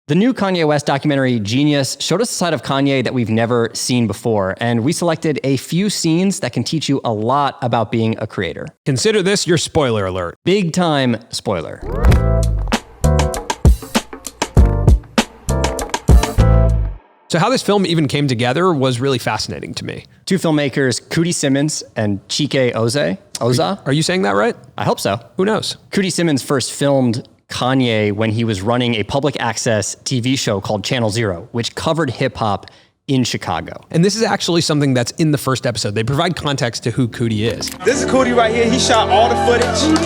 The new Kanye West documentary, Jeen-Yuhs, showed us a side of Kanye that we've never seen before, and we selected a few scenes that can teach you a lot about being a creator. Consider this your spoiler alert. Big time spoiler. So how this film even came together was really fascinating to me. Two filmmakers, Cootie Simmons and Chike Oza. Are you saying that right? I hope so. Who knows? Cootie Simmons first filmed Kanye when he was running a public access TV show called Channel Zero, which covered hip hop in Chicago. And this is actually something that's in the first episode. They provide context to who Cootie is. This is Cootie right here. He shot all the footage.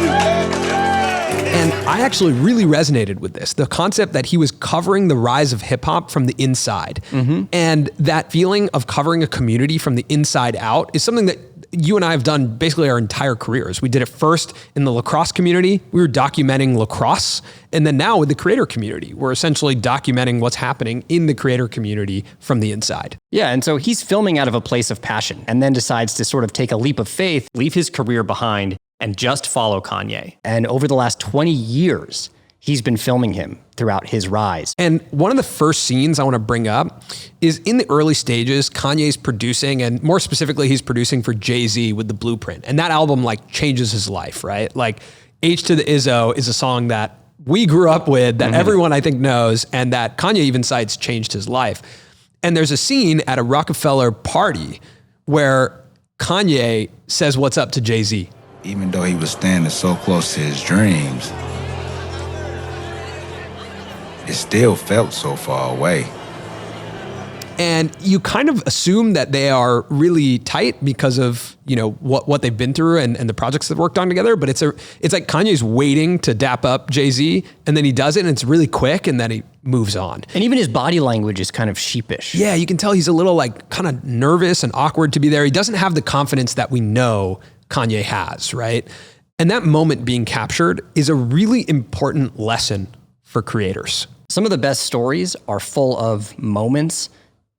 And I actually really resonated with this. The concept that he was covering the rise of hip hop from the inside. And that feeling of covering a community from the inside out is something that you and I have done basically our entire careers. We did it first in the lacrosse community. We were documenting lacrosse. And then now with the creator community, we're essentially documenting what's happening in the creator community from the inside. Yeah, and so he's filming out of a place of passion and then decides to sort of take a leap of faith, leave his career behind, and just follow Kanye. And over the last 20 years, he's been filming him throughout his rise. And one of the first scenes I want to bring up is in the early stages, Kanye's producing, and more specifically, he's producing for Jay-Z with The Blueprint. And that album like changes his life, right? Like H to the Izzo is a song that we grew up with, that everyone I think knows, and that Kanye even cites changed his life. And there's a scene at a Roc-A-Fella party where Kanye says what's up to Jay-Z. Even though he was standing so close to his dreams, it still felt so far away. And you kind of assume that they are really tight because of, you know, what they've been through and the projects they've worked on together. But it's like Kanye's waiting to dap up Jay-Z, and then he does it and it's really quick, and then he moves on. And even his body language is kind of sheepish. Yeah, you can tell he's a little like kind of nervous and awkward to be there. He doesn't have the confidence that we know Kanye has, right? And that moment being captured is a really important lesson for creators. Some of the best stories are full of moments,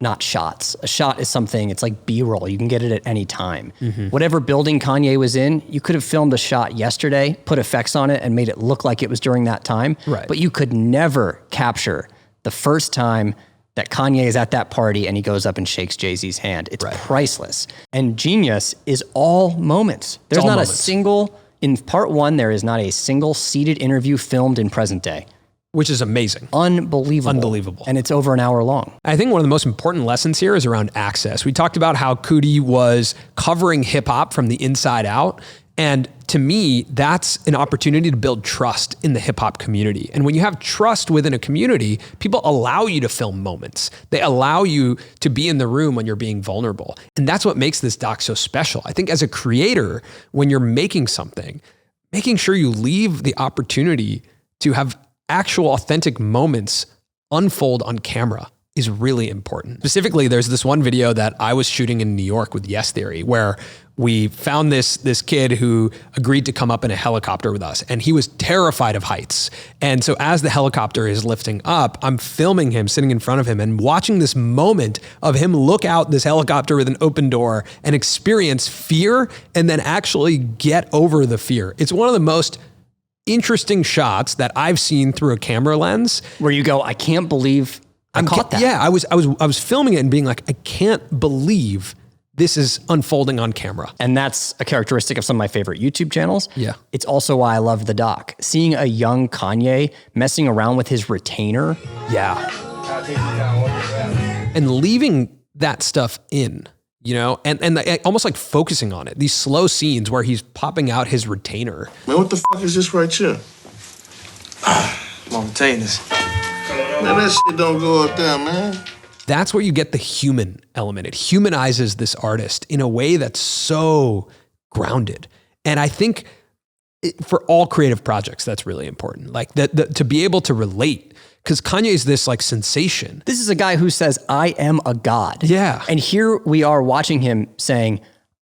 not shots. A shot is something, it's like B-roll. You can get it at any time. Whatever building Kanye was in, you could have filmed a shot yesterday, put effects on it, and made it look like it was during that time. Right. But you could never capture the first time that Kanye is at that party and he goes up and shakes Jay-Z's hand. It's priceless. And Jeen-Yuhs is all moments. There's not a single, in part one, there is not a single seated interview filmed in present day. Which is amazing. Unbelievable. And it's over an hour long. I think one of the most important lessons here is around access. We talked about how Cootie was covering hip hop from the inside out. And to me, that's an opportunity to build trust in the hip hop community. And when you have trust within a community, people allow you to film moments. They allow you to be in the room when you're being vulnerable. And that's what makes this doc so special. I think as a creator, when you're making something, making sure you leave the opportunity to have actual authentic moments unfold on camera is really important. Specifically, there's this one video that I was shooting in New York with Yes Theory, where we found this kid who agreed to come up in a helicopter with us, and he was terrified of heights. And so as the helicopter is lifting up, I'm filming him, sitting in front of him, and watching this moment of him look out this helicopter with an open door and experience fear, and then actually get over the fear. It's one of the most interesting shots that I've seen through a camera lens. Where you go, I can't believe I caught that. Yeah, I was filming it and being like, I can't believe this is unfolding on camera. And that's a characteristic of some of my favorite YouTube channels. Yeah. It's also why I love the doc. Seeing a young Kanye messing around with his retainer. Yeah. And leaving that stuff in, you know, and almost like focusing on it. These slow scenes where he's popping out his retainer. Man, what the fuck is this right here? Mom, retainers. Man, that shit don't go up there, man. That's where you get the human element. It humanizes this artist in a way that's so grounded. And I think for all creative projects, that's really important. Like to be able to relate, because Kanye is this like sensation. This is a guy who says, I am a god. Yeah. And here we are watching him saying,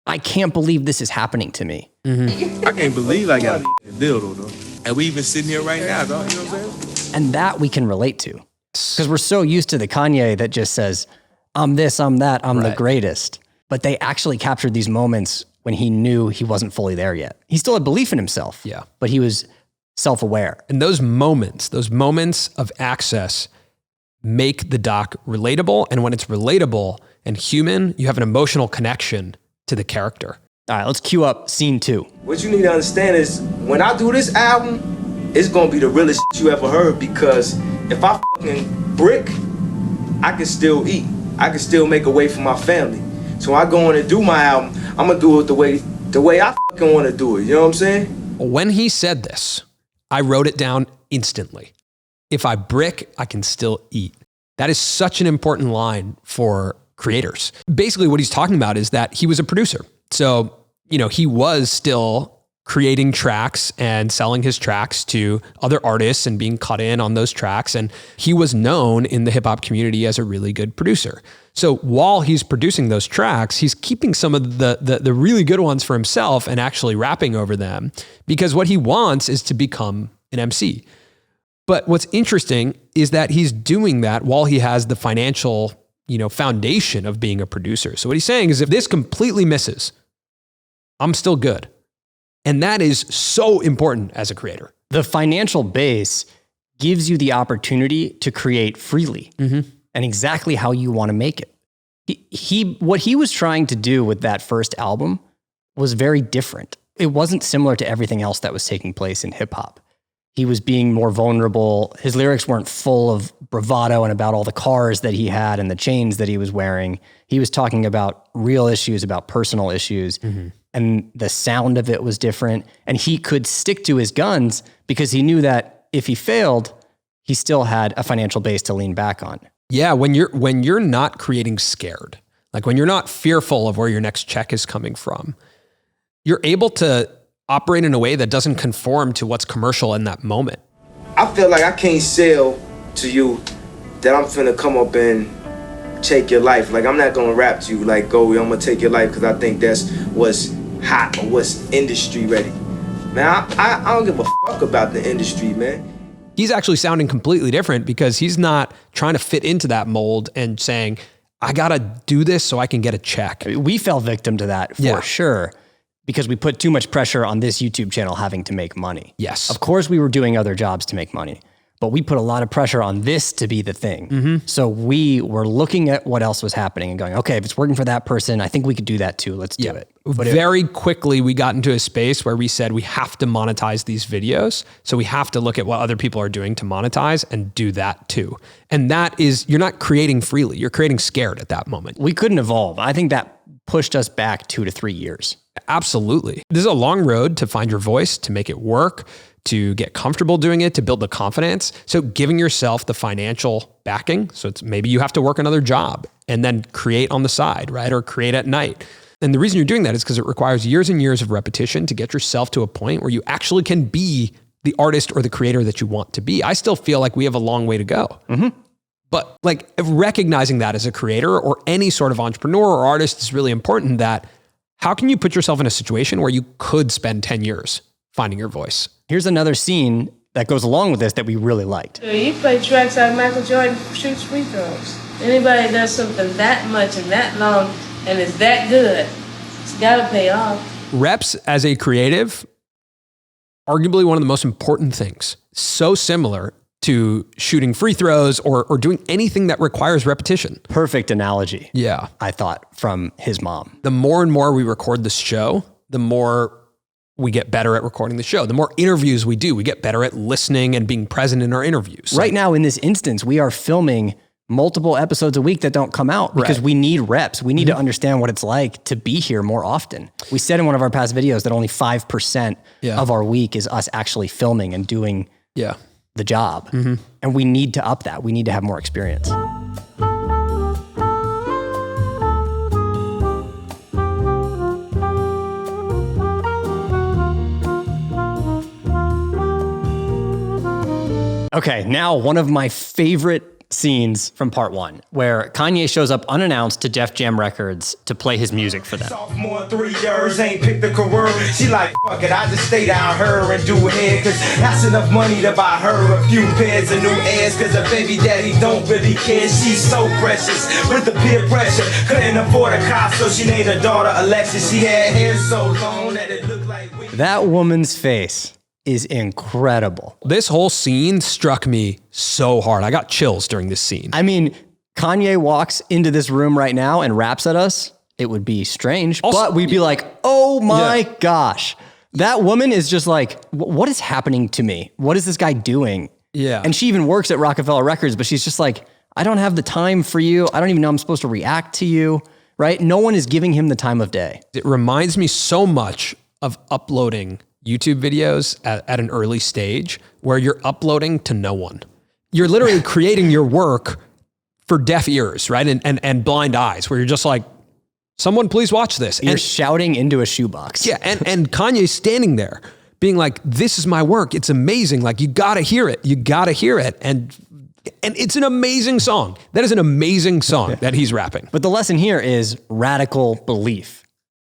I can't believe this is happening to me. I can't believe I got a dildo, though. And we even sitting here right now, dog. You know what I'm saying? And that we can relate to. Because we're so used to the Kanye that just says, I'm this, I'm that, I'm the greatest. But they actually captured these moments when he knew he wasn't fully there yet. He still had belief in himself. Yeah. But he was self-aware. And those moments of access make the doc relatable. And when it's relatable and human, you have an emotional connection to the character. All right, let's cue up scene 2. What you need to understand is when I do this album, it's gonna be the realest shit you ever heard, because if I fucking brick, I can still eat. I can still make a way for my family. So I go in and do my album, I'm gonna do it the way I fucking wanna do it. You know what I'm saying? When he said this, I wrote it down instantly. If I brick, I can still eat. That is such an important line for creators. Basically, what he's talking about is that he was a producer. So, he was still creating tracks and selling his tracks to other artists and being cut in on those tracks. And he was known in the hip hop community as a really good producer. So while he's producing those tracks, he's keeping some of the really good ones for himself and actually rapping over them, because what he wants is to become an MC. But what's interesting is that he's doing that while he has the financial, foundation of being a producer. So what he's saying is, if this completely misses, I'm still good. And that is so important as a creator. The financial base gives you the opportunity to create freely and exactly how you want to make it. What he was trying to do with that first album was very different. It wasn't similar to everything else that was taking place in hip hop. He was being more vulnerable. His lyrics weren't full of bravado and about all the cars that he had and the chains that he was wearing. He was talking about real issues, about personal issues. And the sound of it was different. And he could stick to his guns because he knew that if he failed, he still had a financial base to lean back on. Yeah, when you're not creating scared, like when you're not fearful of where your next check is coming from, you're able to operate in a way that doesn't conform to what's commercial in that moment. I feel like I can't sell to you that I'm finna come up and take your life. Like, I'm not gonna rap to you like, go, I'm gonna take your life because I think that's what's hot or what's industry ready. Man, I don't give a fuck about the industry, man. He's actually sounding completely different because he's not trying to fit into that mold and saying, I gotta do this so I can get a check. We fell victim to that for sure, because we put too much pressure on this YouTube channel having to make money. Yes. Of course we were doing other jobs to make money, but we put a lot of pressure on this to be the thing. So we were looking at what else was happening and going, okay, if it's working for that person, I think we could do that too. Let's do it. But very quickly, we got into a space where we said we have to monetize these videos. So we have to look at what other people are doing to monetize and do that too. And that is, you're not creating freely. You're creating scared at that moment. We couldn't evolve. I think that pushed us back 2 to 3 years. Absolutely. This is a long road to find your voice, to make it work, to get comfortable doing it, to build the confidence. So giving yourself the financial backing. So it's maybe you have to work another job and then create on the side, right? Or create at night. And the reason you're doing that is because it requires years and years of repetition to get yourself to a point where you actually can be the artist or the creator that you want to be. I still feel like we have a long way to go. But like recognizing that as a creator or any sort of entrepreneur or artist is really important. That how can you put yourself in a situation where you could spend 10 years finding your voice? Here's another scene that goes along with this that we really liked. You play tracks like Michael Jordan shoots free throws. Anybody does something that much and that long and is that good, it's gotta pay off. Reps as a creative, arguably one of the most important things. So similar to shooting free throws or doing anything that requires repetition. Perfect analogy. Yeah. I thought, from his mom. The more and more we record this show, the more we get better at recording the show. The more interviews we do, we get better at listening and being present in our interviews. Right now, in this instance, we are filming multiple episodes a week that don't come out because we need reps. We need to understand what it's like to be here more often. We said in one of our past videos that only 5% of our week is us actually filming and doing the job. And we need to up that. We need to have more experience. Okay, now one of my favorite scenes from part 1, where Kanye shows up unannounced to Def Jam Records to play his music for them. Sophomore 3 years, ain't picked a career. She like, fuck it, I just stay down her and do it, cause that's enough money to buy her a few pairs of new airs, cause her baby daddy don't really care. She's so precious with the peer pressure. Couldn't afford a car, so she named her daughter Alexis. She had hair so long that it looked like... That woman's face is incredible. This whole scene struck me so hard. I got chills during this scene. I mean, Kanye walks into this room right now and raps at us. It would be strange, also, but we'd be like, oh my gosh. That woman is just like, what is happening to me? What is this guy doing? Yeah. And she even works at Roc-A-Fella Records, but she's just like, I don't have the time for you. I don't even know I'm supposed to react to you, right? No one is giving him the time of day. It reminds me so much of uploading YouTube videos at an early stage where you're uploading to no one. You're literally creating your work for deaf ears, right? And blind eyes, where you're just like, someone please watch this. You're shouting into a shoebox. Yeah, and Kanye's standing there being like, this is my work. It's amazing. Like, you gotta hear it. You gotta hear it. And it's an amazing song. That is an amazing song that he's rapping. But the lesson here is radical belief.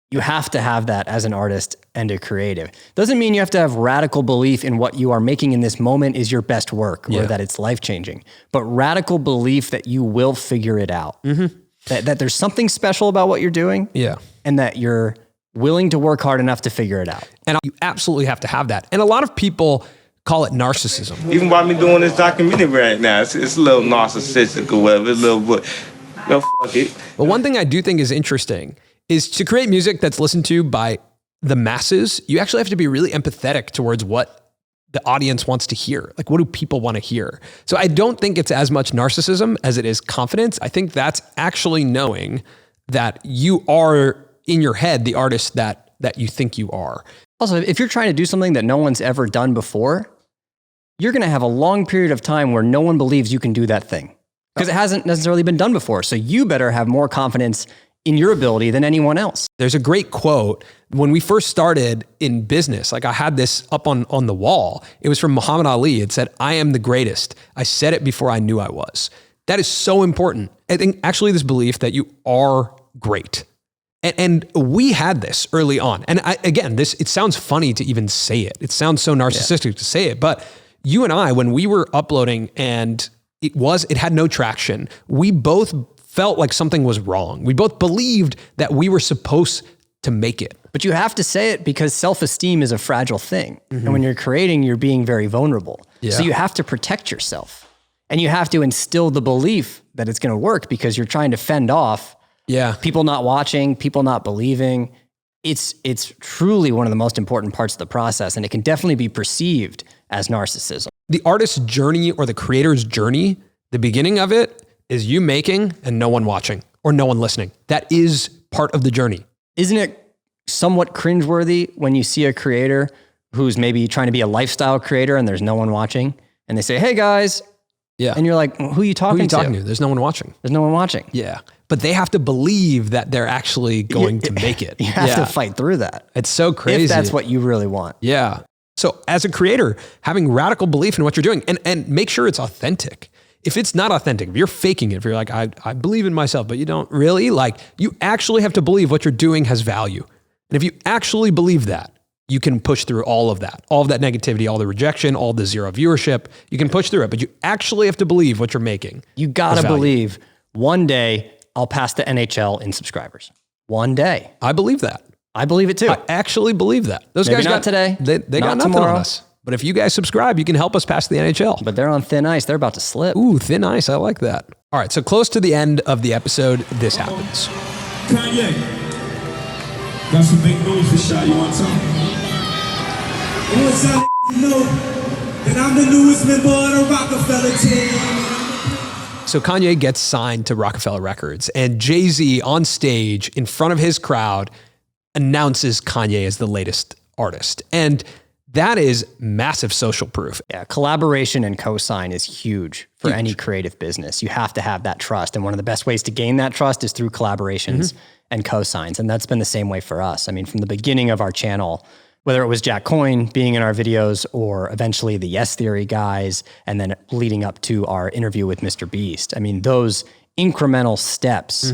You have to have that as an artist and a creative. Doesn't mean you have to have radical belief in what you are making in this moment is your best work or that it's life-changing, but radical belief that you will figure it out. That there's something special about what you're doing. Yeah. And that you're willing to work hard enough to figure it out. And you absolutely have to have that. And a lot of people call it narcissism. Even by me doing this documentary right now, it's a little narcissistic or whatever. It's a little, but no, fuck it. But one thing I do think is interesting is to create music that's listened to by the masses, you actually have to be really empathetic towards what the audience wants to hear. Like, what do people want to hear? So I don't think it's as much narcissism as it is confidence. I think that's actually knowing that you are in your head the artist that you think you are. Also, if you're trying to do something that no one's ever done before, you're going to have a long period of time where no one believes you can do that thing because it hasn't necessarily been done before. So you better have more confidence in your ability than anyone else. There's a great quote. When we first started in business, like I had this up on the wall. It was from Muhammad Ali. It said, I am the greatest. I said it before I knew I was. That is so important. I think actually this belief that you are great. And we had this early on. And it sounds funny to even say it. It sounds so narcissistic to say it. But you and I, when we were uploading and it had no traction, we both felt like something was wrong. We both believed that we were supposed to make it. But you have to say it because self-esteem is a fragile thing. And when you're creating, you're being very vulnerable. Yeah. So you have to protect yourself. And you have to instill the belief that it's going to work because you're trying to fend off people not watching, people not believing. It's truly one of the most important parts of the process. And it can definitely be perceived as narcissism. The artist's journey or the creator's journey, the beginning of it is you making and no one watching or no one listening. That is part of the journey. Isn't it somewhat cringeworthy when you see a creator who's maybe trying to be a lifestyle creator and there's no one watching and they say, hey guys. Yeah. And you're like, who are you talking to? There's no one watching. There's no one watching. Yeah. But they have to believe that they're actually going to make it. You have to fight through that. It's so crazy. If that's what you really want. Yeah. So as a creator, having radical belief in what you're doing and make sure it's authentic. If it's not authentic, if you're faking it, if you're like, I believe in myself, but you don't really, like, you actually have to believe what you're doing has value. And if you actually believe that, you can push through all of that negativity, all the rejection, all the zero viewership. You can push through it, but you actually have to believe what you're making. You gotta believe one day I'll pass the NHL in subscribers. One day. I believe that. I believe it too. I actually believe that. Those Maybe guys not got today. They got nothing tomorrow. on us. But if you guys subscribe, you can help us pass the NHL. But they're on thin ice. They're about to slip. Ooh, thin ice. I like that. All right. So close to the end of the episode, this happens. Kanye, got some big news for Shy. You want some? I want y'all to know that I'm the newest member of the Roc-A-Fella team. So Kanye gets signed to Roc-A-Fella Records, and Jay-Z on stage in front of his crowd announces Kanye as the latest artist. And that is massive social proof. Yeah, collaboration and cosign is huge for any creative business. You have to have that trust. And one of the best ways to gain that trust is through collaborations and cosigns. And that's been the same way for us. I mean, from the beginning of our channel, whether it was Jack Coyne being in our videos or eventually the Yes Theory guys, and then leading up to our interview with Mr. Beast. I mean, those incremental steps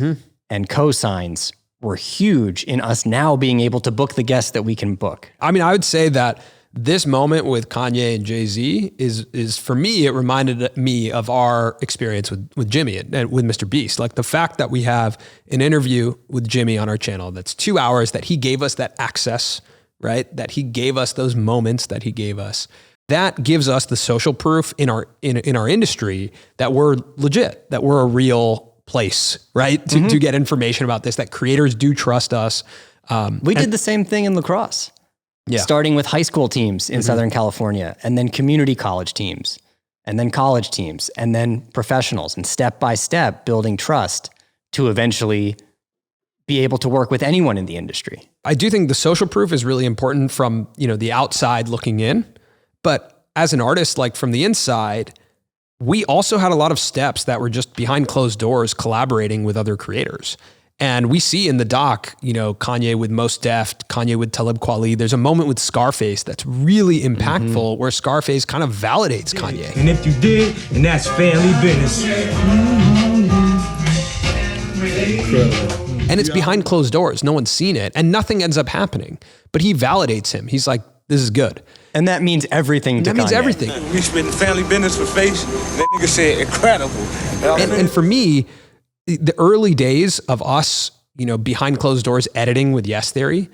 and cosigns were huge in us now being able to book the guests that we can book. I mean, I would say that this moment with Kanye and Jay-Z is for me, it reminded me of our experience with Jimmy and with Mr. Beast. Like the fact that we have an interview with Jimmy on our channel that's 2 hours, that he gave us that access, right? That he gave us those moments that he gave us. That gives us the social proof in our industry that we're legit, that we're a real place, right? To get information about this, that creators do trust us. We did the same thing in lacrosse. Yeah. Starting with high school teams in Southern California, and then community college teams, and then college teams, and then professionals, and step by step building trust to eventually be able to work with anyone in the industry. I do think the social proof is really important from, the outside looking in, but as an artist, like from the inside, we also had a lot of steps that were just behind closed doors collaborating with other creators. And we see in the doc, Kanye with Mos Def, Kanye with Talib Kweli. There's a moment with Scarface that's really impactful where Scarface kind of validates Kanye. And if you did, and that's family business. And it's behind closed doors. No one's seen it and nothing ends up happening. But he validates him. He's like, this is good. And that means everything to Kanye. That means everything. We spitting family business for face. That nigga said incredible. And for me, the early days of us, behind closed doors editing with Yes Theory,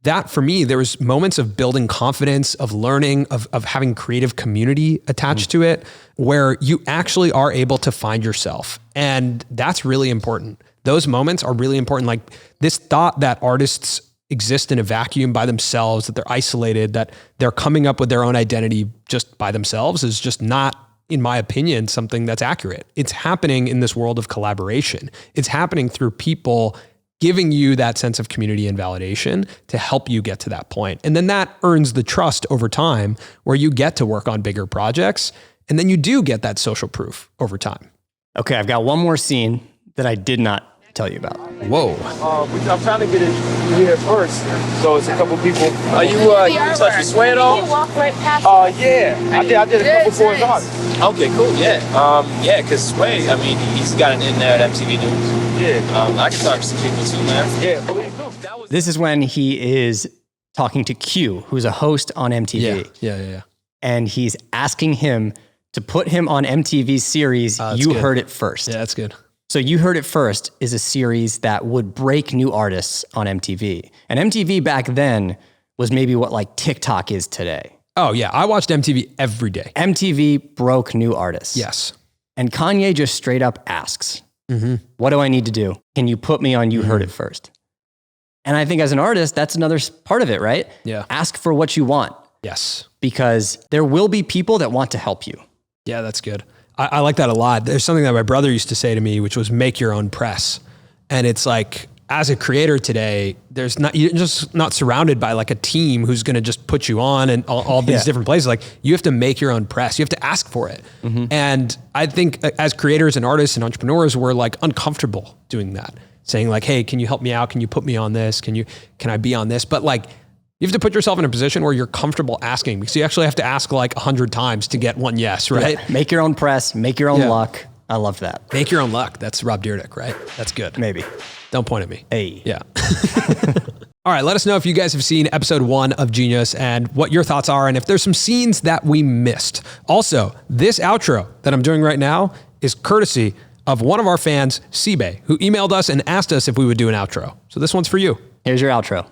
that for me, there was moments of building confidence, of learning, of having creative community attached to it, where you actually are able to find yourself. And that's really important. Those moments are really important. Like this thought that artists exist in a vacuum by themselves, that they're isolated, that they're coming up with their own identity just by themselves is just not, in my opinion, something that's accurate. It's happening in this world of collaboration. It's happening through people giving you that sense of community and validation to help you get to that point. And then that earns the trust over time where you get to work on bigger projects. And then you do get that social proof over time. Okay, I've got one more scene that I did not tell you about. Whoa. I'm trying to get in here first, so it's a couple people. Are you in touch with Sway at all? You walk right past Yeah, I did a couple for his art. Okay, cool. Yeah, because Sway, he's got an in there at MTV News. Yeah. I can talk to some people too, man. Yeah, please do. This is when he is talking to Q, who's a host on MTV. Yeah. And he's asking him to put him on MTV's series, You Heard It First. Yeah, that's good. So You Heard It First is a series that would break new artists on MTV. And MTV back then was maybe what like TikTok is today. Oh yeah, I watched MTV every day. MTV broke new artists. Yes. And Kanye just straight up asks, what do I need to do? Can you put me on You Heard It First? And I think as an artist, that's another part of it, right? Yeah. Ask for what you want. Yes. Because there will be people that want to help you. Yeah, that's good. I like that a lot. There's something that my brother used to say to me, which was make your own press. And it's like, as a creator today, you're just not surrounded by like a team who's going to just put you on and all these different places. Like you have to make your own press. You have to ask for it. And I think as creators and artists and entrepreneurs, we're like uncomfortable doing that. Saying like, hey, can you help me out? Can you put me on this? Can I be on this? But like, you have to put yourself in a position where you're comfortable asking, because you actually have to ask like 100 times to get one yes, right? Yeah. Make your own press, make your own luck. I love that. Make your own luck. That's Rob Dyrdek, right? That's good. Maybe. Don't point at me. Hey. Yeah. All right. Let us know if you guys have seen episode 1 of Jeen-Yuhs and what your thoughts are, and if there's some scenes that we missed. Also, this outro that I'm doing right now is courtesy of one of our fans, Sibe, who emailed us and asked us if we would do an outro. So this one's for you. Here's your outro.